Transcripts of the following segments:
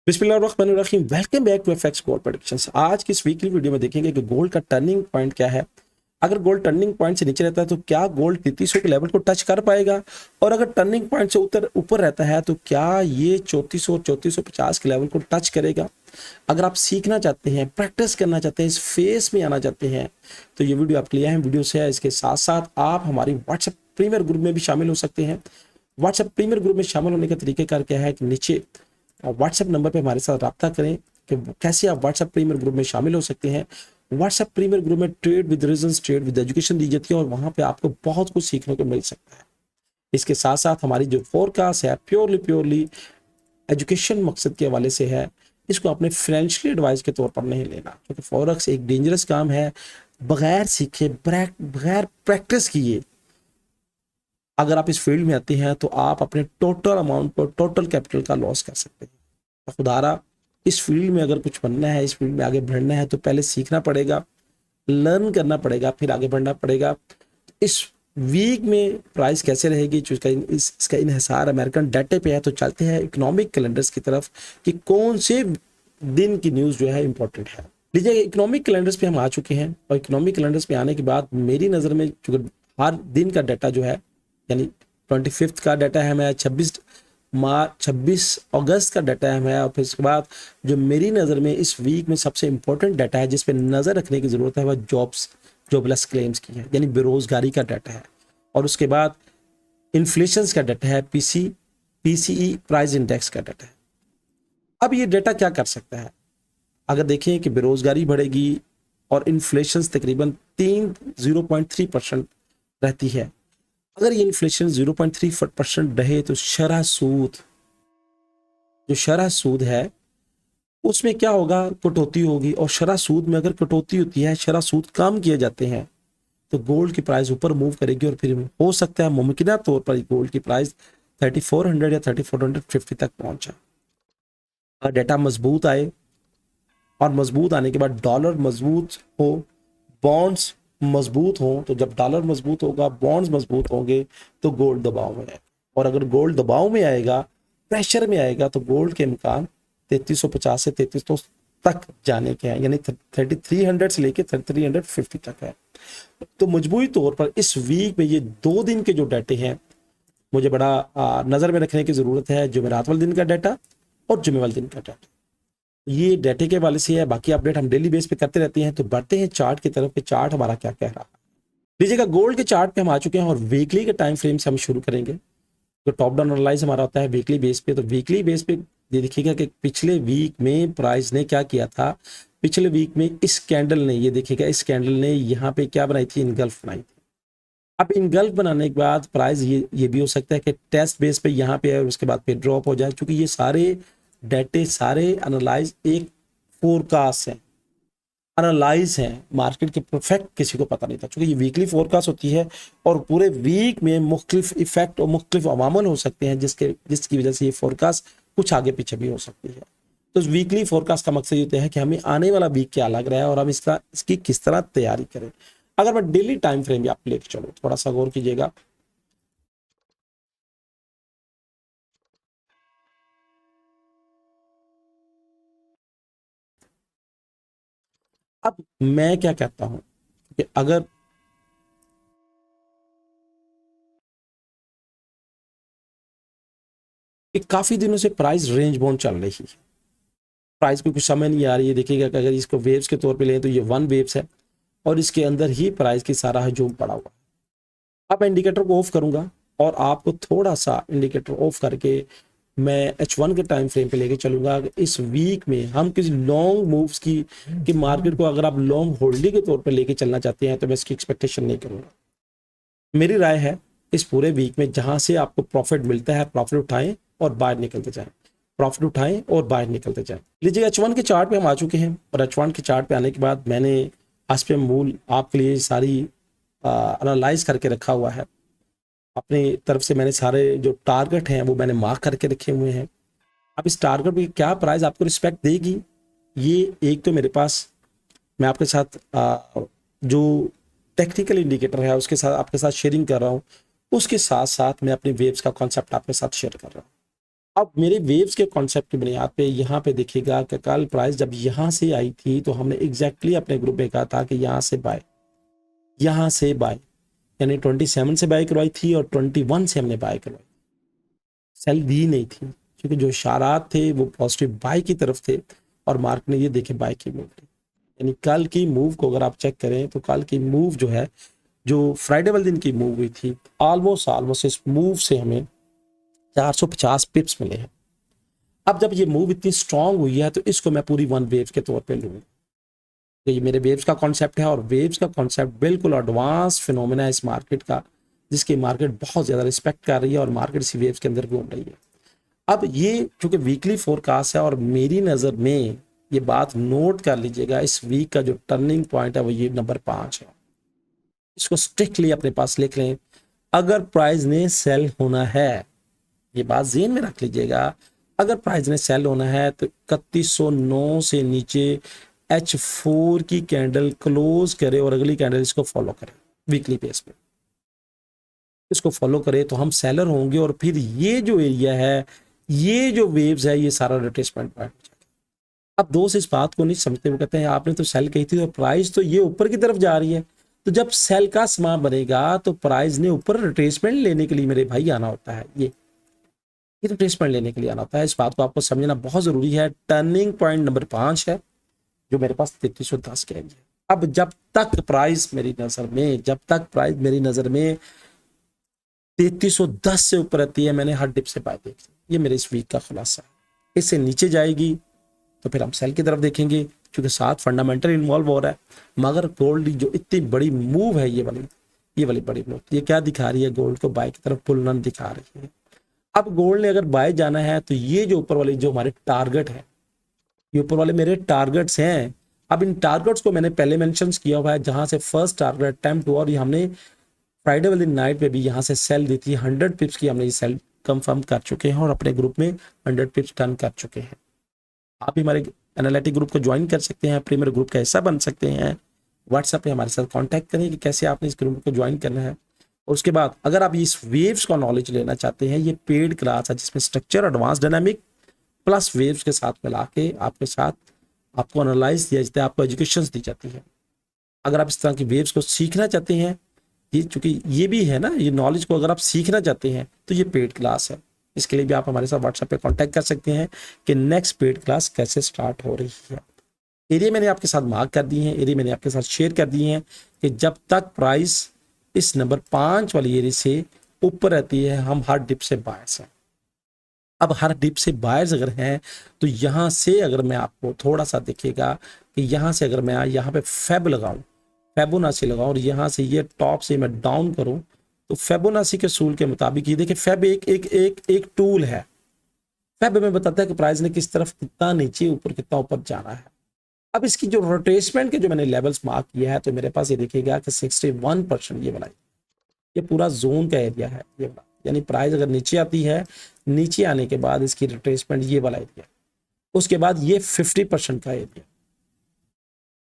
बिस्मिल्लाहिर्रहमानिर्रहीम। Welcome back to FX gold predictions. आज की इस वीकली वीडियो में देखेंगे कि गोल्ड का टर्निंग पॉइंट क्या है। अगर गोल्ड टर्निंग पॉइंट से नीचे रहता है तो क्या गोल्ड 3300 के लेवल को टच कर पाएगा, और अगर टर्निंग पॉइंट से ऊपर रहता है तो क्या ये 3400 3450 के लेवल को टच करेगा। अगर आप सीखना चाहते हैं, प्रैक्टिस करना चाहते हैं, इस फेस में आना चाहते हैं तो ये वीडियो आपके लिए है। वीडियो से है, इसके साथ साथ आप हमारी व्हाट्सएप प्रीमियर ग्रुप में भी शामिल हो सकते हैं। व्हाट्सएप प्रीमियर ग्रुप में शामिल होने का तरीकेकार क्या है कि नीचे व्हाट्सएप नंबर पे हमारे साथ रब्ता करें कि कैसे आप व्हाट्सएप प्रीमियर ग्रुप में शामिल हो सकते हैं। व्हाट्सएप प्रीमियर ग्रुप में trade with reasons, trade with education दी जाती है और वहां पे आपको बहुत कुछ सीखने को मिल सकता है। इसके साथ साथ हमारी जो फोरकास्ट है प्योरली एजुकेशन मकसद के हवाले से है। इसको अपने फाइनेंशियल एडवाइस के तौर पर नहीं लेना, क्योंकि फॉरेक्स एक डेंजरस काम है। बगैर सीखे, बगैर प्रैक्टिस किए अगर आप इस फील्ड में आते हैं तो आप अपने टोटल अमाउंट पर, टोटल कैपिटल का लॉस कर सकते हैं। तो खुदारा, इस फील्ड में अगर कुछ बनना है, इस फील्ड में आगे बढ़ना है तो पहले सीखना पड़ेगा, लर्न करना पड़ेगा, फिर आगे बढ़ना पड़ेगा। इस वीक में प्राइस कैसे रहेगी, इसका इन्हिसार अमेरिकन डाटे पे है। तो चलते हैं इकोनॉमिक कैलेंडर्स की तरफ कि कौन से दिन की न्यूज़ जो है इंपॉर्टेंट है। लीजिए, इकोनॉमिक कैलेंडर्स पे हम आ चुके हैं और इकोनॉमिक कैलेंडर्स पे आने के बाद मेरी नज़र में चूँकि हर दिन का डाटा जो है, यानी 25 का डाटा है हमें, 26 अगस्त का डाटा है हमें, और फिर उसके बाद जो मेरी नज़र में इस वीक में सबसे इंपॉर्टेंट डाटा है जिस पे नज़र रखने की ज़रूरत है वह जॉबलेस क्लेम्स की है, यानी बेरोजगारी का डाटा है। और उसके बाद इन्फ्लेशन का डाटा है, पीसीई प्राइस इंडेक्स का डाटा है। अब ये डाटा क्या कर सकता है? अगर देखें कि बेरोजगारी बढ़ेगी और इन्फ्लेशन तकरीबन 0.3% रहती है। अगर ये इन्फ्लेशन 0.3% रहे तो शरह सूद है उसमें क्या होगा, कटौती होगी। और शरह सूद में अगर कटौती होती है, शरह सूद कम किए जाते हैं तो गोल्ड की प्राइस ऊपर मूव करेगी और फिर हो सकता है मुमकिन तौर पर गोल्ड की प्राइस 3400 या 3450 तक पहुंच जाए। अगर डाटा मजबूत आए और मजबूत आने के बाद डॉलर मजबूत हो, बॉन्ड्स मजबूत हो, तो जब डॉलर मजबूत होगा, बॉन्ड्स मजबूत होंगे तो गोल्ड दबाव में आएगा। और अगर गोल्ड दबाव में आएगा, प्रेशर में आएगा, तो गोल्ड के इम्कान 3350 से 3300 तक जाने के हैं, यानी 3300 से लेके 3350 तक है। तो मजबूरी तौर पर इस वीक में ये 2 दिन के जो डाटे हैं मुझे बड़ा नज़र में रखने की ज़रूरत है। जुमेरात वाले दिन का डाटा और जुमे वाले दिन का डाटा, ये डाटे के वाले से है। बाकी अपडेट हम डेली बेस पे करते रहते हैं। तो बढ़ते हैं चार्ट की तरफ कि चार्ट हमारा क्या कह रहा है। लीजिएगा, गोल्ड के चार्ट पे हम आ चुके हैं और वीकली के टाइम फ्रेम से हम शुरू करेंगे। तो टॉप डाउन एनालाइज हमारा होता है वीकली बेस पे। तो वीकली बेस पे ये देखिएगा कि पिछले वीक में प्राइस ने क्या किया था। पिछले वीक में इस कैंडल ने, ये देखिएगा, इस कैंडल ने यहाँ पे क्या बनाई थी, इनगल्फ बनाई थी। अब इनगल्फ बनाने के बाद प्राइस ये भी हो सकता है कि टेस्ट बेस पे यहाँ पे है और उसके बाद फिर ड्रॉप हो जाए, क्योंकि ये सारे डाटे, सारे एनालाइज एक फोरकास्ट है, एनालाइज हैं। मार्केट के परफेक्ट किसी को पता नहीं था, क्योंकि ये वीकली फोरकास्ट होती है और पूरे वीक में मुख्तलिफ इफेक्ट और मुख्तलिफ अवामल हो सकते हैं जिसकी वजह से ये फोरकास्ट कुछ आगे पीछे भी हो सकती है। तो वीकली फोरकास्ट का मकसद ये होता है कि हमें आने वाला वीक क्या लग रहा है और हम इसकी किस तरह तैयारी करें। अगर मैं डेली टाइम फ्रेम भी आप लेके चलो, थोड़ा सा गौर कीजिएगा। अब मैं क्या कहता हूं कि अगर काफी दिनों से प्राइस रेंज बाउंड चल रही है, प्राइस को कुछ समझ नहीं आ रही है। देखिएगा कि अगर इसको वेव्स के तौर पे लें तो ये 1 वेव्स है और इसके अंदर ही प्राइस की सारा हजूम पड़ा हुआ है। अब इंडिकेटर को ऑफ करूंगा और आपको थोड़ा सा इंडिकेटर ऑफ करके मैं H1 के टाइम फ्रेम पे लेके चलूंगा। इस वीक में हम किसी लॉन्ग मूव्स की मार्केट को अगर आप लॉन्ग होल्डिंग के तौर पे लेके चलना चाहते हैं तो मैं इसकी एक्सपेक्टेशन नहीं करूंगा। मेरी राय है इस पूरे वीक में जहां से आपको प्रॉफिट मिलता है, प्रॉफिट उठाएं और बाहर निकलते जाएं, प्रॉफिट उठाएं और बाहर निकलते जाएं। लीजिए, H1 के चार्ट पे हम आ चुके हैं और H1 के चार्ट पे आने के बाद मैंने आज पे मूल आपके लिए सारी एनालाइज करके रखा हुआ है। अपनी तरफ से मैंने सारे जो टारगेट हैं वो मैंने मार्क करके रखे हुए हैं। अब इस टारगेट पे क्या प्राइस आपको रिस्पेक्ट देगी, ये एक तो मेरे पास, मैं आपके साथ जो टेक्निकल इंडिकेटर है उसके साथ आपके साथ शेयरिंग कर रहा हूँ, उसके साथ साथ मैं अपनी वेव्स का कॉन्सेप्ट आपके साथ शेयर कर रहा हूँ। अब मेरे वेव्स के कॉन्सेप्ट की बुनियाद पे यहाँ पे देखिएगा कि कल प्राइस जब यहाँ से आई थी तो हमने एग्जैक्टली अपने ग्रुप में कहा था कि यहाँ से बाय, यहाँ से बाय, यानी 27 से बाय करवाई थी और 21 से हमने बाय करवाई, सेल दी नहीं थी क्योंकि जो इशारात थे वो पॉजिटिव बाय की तरफ थे और मार्केट ने ये देखे बाय की मूव ली। यानी कल की मूव को अगर आप चेक करें तो कल की मूव जो है, जो फ्राइडे वाले दिन की मूव हुई थी, ऑलमोस्ट इस मूव से हमें 450 पिप्स मिले हैं। अब जब ये मूव इतनी स्ट्रांग हुई है तो इसको मैं पूरी वन वेव के तौर पे लूँगा। तो ये मेरे वेव्स का कॉन्सेप्ट है और वेव्स का कॉन्सेप्ट बिल्कुल एडवांस फिनोमेना है इस मार्केट का, जिसकी मार्केट बहुत ज़्यादा रिस्पेक्ट कर रही है और मार्केट इसी वेव्स के अंदर घूम रही है। अब ये चूंकि वीकली फोरकास्ट है और मेरी नज़र में ये बात नोट कर लीजिएगा, इस वीक का जो टर्निंग पॉइंट है वो ये नंबर 5 है। इसको स्ट्रिक्टली अपने पास लिख लें। अगर प्राइस ने सेल होना है, ये बात ज़हन में रख लीजिएगा, अगर प्राइस ने सेल होना है तो 3109 से नीचे H4 की कैंडल क्लोज करे और अगली कैंडल इसको फॉलो करे वीकली बेस पे, इसको फॉलो करे तो हम सेलर होंगे और फिर ये जो एरिया है, ये जो वेव्स है, ये सारा रिट्रेसमेंट पॉइंट हो जाएगा। अब दोस्त इस बात को नहीं समझते, वो कहते हैं आपने तो सेल कही थी तो प्राइस तो ये ऊपर की तरफ जा रही है, तो जब सेल का समा बनेगा तो प्राइस ने ऊपर रिट्रेसमेंट लेने के लिए मेरे भाई आना होता है, ये रिट्रेसमेंट लेने के लिए आना होता है। इस बात को आपको समझना बहुत जरूरी है। टर्निंग पॉइंट नंबर 5 है जो मेरे पास 3310 के है। अब जब तक प्राइस मेरी नजर में 3310 से ऊपर रहती है, मैंने हर डिप से बाय देखी, ये मेरे इस वीक का खुलासा है। इससे नीचे जाएगी तो फिर हम सेल की तरफ देखेंगे क्योंकि साथ फंडामेंटल इन्वॉल्व हो रहा है। मगर गोल्ड जो इतनी बड़ी मूव है, ये वाली बड़ी मूव, ये क्या दिखा रही है? गोल्ड को बाय की तरफ पुल रन दिखा रही है। अब गोल्ड ने अगर बाय जाना है तो ये जो ऊपर वाले जो हमारे टारगेट है, ये ऊपर वाले मेरे टारगेट्स हैं। अब इन टारगेट्स को मैंने पहले मेंशंस किया हुआ है, जहां से फर्स्ट टारगेट अटेम्प्ट हुआ और ये हमने फ्राइडे वाली नाइट पे भी यहाँ से सेल दी थी 100 पिप्स की, हमने ये सेल कंफर्म कर चुके हैं और अपने ग्रुप में 100 पिप्स टर्न कर चुके हैं। आप भी हमारे एनालिटिक ग्रुप को ज्वाइन कर सकते हैं, प्रीमियर ग्रुप का हिस्सा बन सकते हैं। व्हाट्सएप पे हमारे साथ कांटेक्ट करें कि कैसे आपने इस ग्रुप को ज्वाइन करना है। और उसके बाद अगर आप इस वेव्स का नॉलेज लेना चाहते हैं, ये पेड क्लास है जिसमें structure, advance, dynamic plus waves के साथ मिला के आपके साथ आपको एनालाइज दिया जाता है, आपको एजुकेशन दी जाती है। अगर आप इस तरह की वेव्स को सीखना चाहते हैं, ये चूंकि ये भी है ना, ये नॉलेज को अगर आप सीखना चाहते हैं तो ये पेड क्लास है। इसके लिए भी आप हमारे साथ व्हाट्सएप पे कांटेक्ट कर सकते हैं कि नेक्स्ट पेड क्लास कैसे स्टार्ट हो रही है। एरिया मैंने आपके साथ मार्क कर दी है, एरिया मैंने आपके साथ शेयर कर दी है कि जब तक प्राइस इस नंबर 5 वाली एरिया से ऊपर रहती है, हम हर डिप से बायर्स हैं। अब हर डिप से बायर्स अगर हैं तो यहाँ से अगर मैं आपको थोड़ा सा देखिएगा कि यहाँ से अगर मैं यहाँ पे फेब लगाऊं, फेबोनाची लगाऊं और यहाँ से ये टॉप से मैं डाउन करूं, तो फेबोनाची के सूल के मुताबिक ये देखिए फेब एक टूल है। फेब में बताता है कि प्राइस ने किस तरफ कितना नीचे ऊपर कितना ऊपर जाना है। अब इसकी जो रोटेसमेंट के जो मैंने लेवल्स मार्क किया है, तो मेरे पास ये देखिएगा कि 61% ये वाला, ये पूरा जोन का एरिया है ये वाला, यानी प्राइस अगर नीचे आती है, नीचे आने के बाद इसकी रिट्रेसमेंट ये वाला एरिया, उसके बाद ये 50% का एरिया,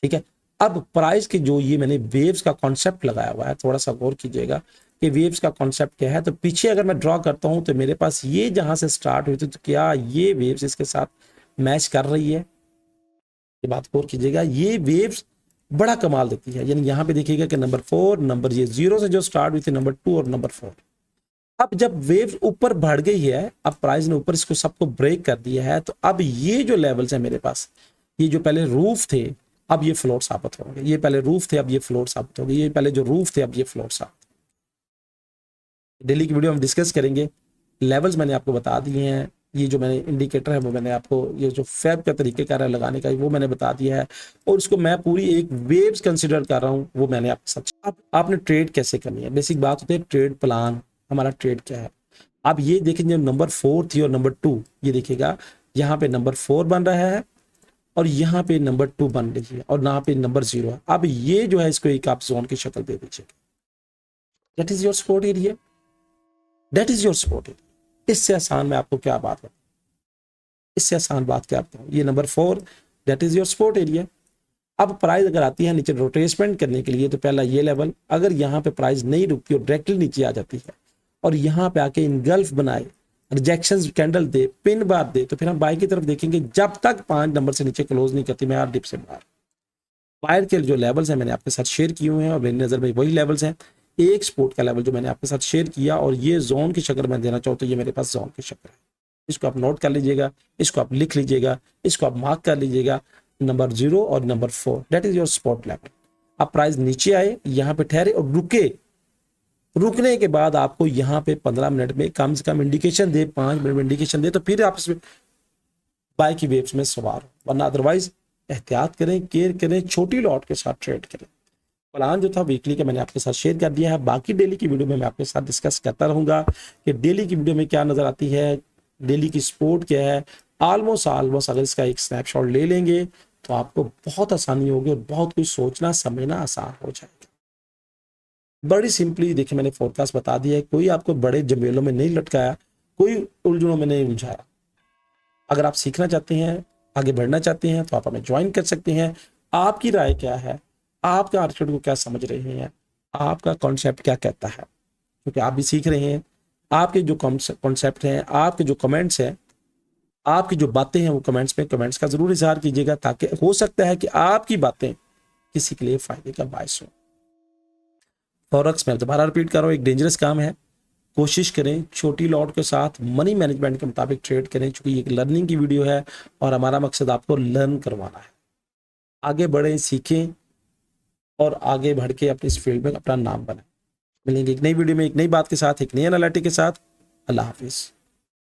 ठीक है। अब प्राइस के जो ये मैंने वेव्स का कॉन्सेप्ट लगाया हुआ है, थोड़ा सा गौर कीजिएगा कि वेव्स का कॉन्सेप्ट क्या है। तो पीछे अगर मैं ड्रॉ करता हूं तो मेरे पास ये जहां से स्टार्ट हुई थी, तो क्या ये वेव्स इसके साथ मैच कर रही है? ये बात गौर कीजिएगा, ये वेव्स बड़ा कमाल देती है। यानी यहाँ पे देखिएगा कि नंबर 4, नंबर ये 0 से जो स्टार्ट हुई थी, नंबर 2 और नंबर 4। अब जब वेव ऊपर बढ़ गई है, अब प्राइस ने ऊपर इसको सबको ब्रेक कर दिया है, तो अब ये जो लेवल्स है मेरे पास, ये जो पहले रूफ थे अब ये फ्लोर साबित होंगे, ये पहले रूफ थे अब ये फ्लोर साबित होंगे, ये पहले जो रूफ थे अब ये फ्लोर साबित। डेली की वीडियो हम डिस्कस करेंगे। लेवल्स मैंने आपको बता दिए हैं, ये जो मैंने इंडिकेटर है वो मैंने आपको, ये जो फैब का तरीकेकार है लगाने का वो मैंने बता दिया है, और उसको मैं पूरी एक वेव्स कंसिडर कर रहा हूँ, वो मैंने आपके साथ। अब आपने ट्रेड कैसे करनी है, बेसिक बात होती है ट्रेड प्लान, हमारा ट्रेड क्या है। अब ये देखें जब नंबर 4 थी और नंबर 2, ये देखिएगा यहाँ पे नंबर 4 बन रहा है और यहाँ पे नंबर 2 बन रही है और यहाँ पे नंबर 0 है। अब ये जो है इसको एक आप जोन की शक्ल दे दीजिएगा, that is your support area, that is your support area. इससे आसान मैं आपको क्या बात बताऊं, इससे आसान बात क्या बताऊं, ये number 4 that is your support area. अब प्राइस अगर आती है नीचे रोटेसमेंट करने के लिए, तो पहला ये लेवल, अगर यहाँ पे प्राइस नहीं रुकती और डायरेक्टली नीचे आ जाती है और यहाँ पे आके इनगल्फ बनाए, रिजेक्शन कैंडल दे, पिन बार दे, तो फिर हम बाय की तरफ देखेंगे जब तक 5 नंबर से नीचे क्लोज नहीं करती मैं हर डिप से बाहर। बायर के जो लेवल्स हैं मैंने आपके साथ शेयर किए हुए हैं और मेरी नज़र में वही लेवल्स हैं। एक सपोर्ट का लेवल जो मैंने आपके साथ शेयर किया और ये जोन की शक्ल में देना चाहूँ तो ये मेरे पास जोन की शक्ल है। इसको आप नोट कर लीजिएगा, इसको आप लिख लीजिएगा, इसको आप मार्क कर लीजिएगा। नंबर 0 और number 4 that is your support level. अब प्राइस नीचे आए, यहाँ पे ठहरे और रुके, रुकने के बाद आपको यहाँ पे 15 मिनट में कम से कम इंडिकेशन दे, 5 मिनट में इंडिकेशन दे, तो फिर आप इसमें बाय की वेव्स में सवार हो, वरना अदरवाइज एहतियात करें, केयर करें, छोटी लॉट के साथ ट्रेड करें। प्लान जो था वीकली का मैंने आपके साथ शेयर कर दिया है, बाकी डेली की वीडियो में मैं आपके साथ डिस्कस करता रहूंगा कि डेली की वीडियो में क्या नजर आती है, डेली की सपोर्ट क्या है। ऑलमोस्ट अगर इसका एक स्नैपशॉट ले लेंगे तो आपको बहुत आसानी होगी और बहुत कुछ सोचना समझना आसान हो जाएगा। बड़ी सिंपली देखिए मैंने फोरकास्ट बता दिया है, कोई आपको बड़े जमेलों में नहीं लटकाया, कोई उलझनों में नहीं उलझाया। अगर आप सीखना चाहते हैं, आगे बढ़ना चाहते हैं तो आप हमें ज्वाइन कर सकते हैं। आपकी राय क्या है, आप मार्केट को क्या समझ रहे हैं, आपका कॉन्सेप्ट क्या कहता है, क्योंकि आप भी सीख रहे हैं। आपके जो कॉन्सेप्ट हैं, आपके जो कमेंट्स हैं, आपकी जो बातें हैं वो कमेंट्स का जरूर इजहार कीजिएगा, ताकि हो सकता है कि आपकी बातें किसी के लिए फायदे का बायस हो। फॉरेक्स में दोबारा रिपीट कर रहा हूं, एक डेंजरस काम है। कोशिश करें छोटी लॉट के साथ मनी मैनेजमेंट के मुताबिक ट्रेड करें, क्योंकि एक लर्निंग की वीडियो है और हमारा मकसद आपको लर्न करवाना है। आगे बढ़ें, सीखें और आगे बढ़ के अपनी इस फील्ड में अपना नाम बनाएं। मिलेंगे एक नई वीडियो में एक नई बात के साथ, एक नई एनालिटिक के साथ। अल्लाह हाफिज।